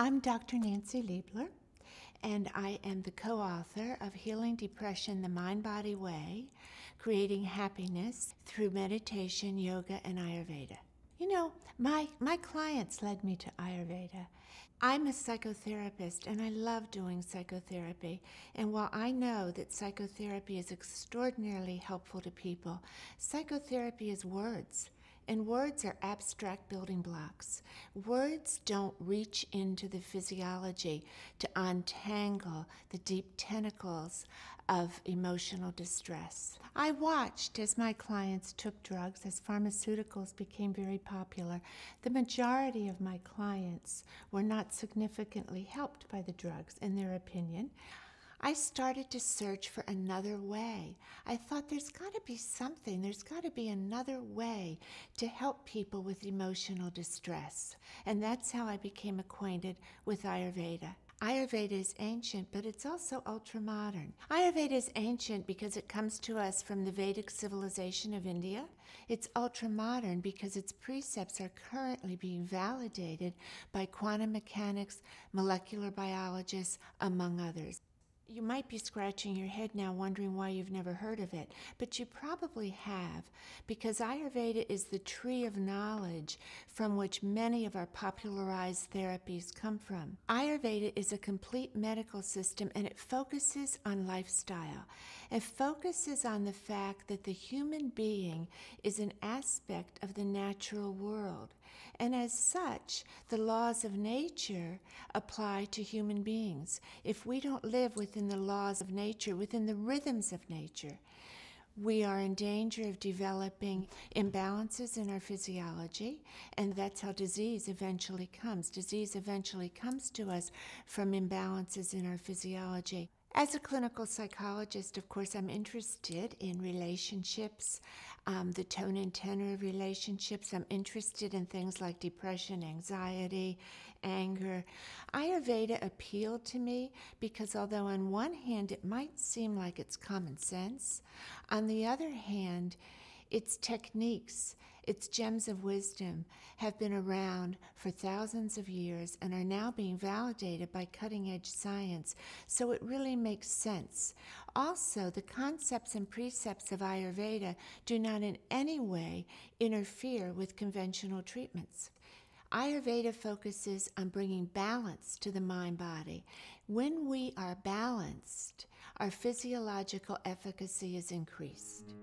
I'm Dr. Nancy Liebler, and I am the co-author of Healing Depression the Mind-Body Way, Creating Happiness Through Meditation, Yoga, and Ayurveda. You know, my clients led me to Ayurveda. I'm a psychotherapist, and I love doing psychotherapy. And while I know that psychotherapy is extraordinarily helpful to people, psychotherapy is words. And words are abstract building blocks. Words don't reach into the physiology to untangle the deep tentacles of emotional distress. I watched as my clients took drugs, as pharmaceuticals became very popular. The majority of my clients were not significantly helped by the drugs, in their opinion. I started to search for another way. I thought there's got to be something, there's got to be another way to help people with emotional distress. And that's how I became acquainted with Ayurveda. Ayurveda is ancient, but it's also ultra-modern. Ayurveda is ancient because it comes to us from the Vedic civilization of India. It's ultra-modern because its precepts are currently being validated by quantum mechanics, molecular biologists, among others. You might be scratching your head now wondering why you've never heard of it, but you probably have, because Ayurveda is the tree of knowledge from which many of our popularized therapies come from. Ayurveda is a complete medical system, and it focuses on lifestyle. It focuses on the fact that the human being is an aspect of the natural world. And as such, the laws of nature apply to human beings. If we don't live within the laws of nature, within the rhythms of nature, we are in danger of developing imbalances in our physiology, and that's how disease eventually comes. Disease eventually comes to us from imbalances in our physiology. As a clinical psychologist, of course, I'm interested in relationships, the tone and tenor of relationships. I'm interested in things like depression, anxiety, anger. Ayurveda appealed to me because although on one hand it might seem like it's common sense, on the other hand, its techniques, its gems of wisdom have been around for thousands of years and are now being validated by cutting-edge science, so it really makes sense. Also, the concepts and precepts of Ayurveda do not in any way interfere with conventional treatments. Ayurveda focuses on bringing balance to the mind-body. When we are balanced, our physiological efficacy is increased.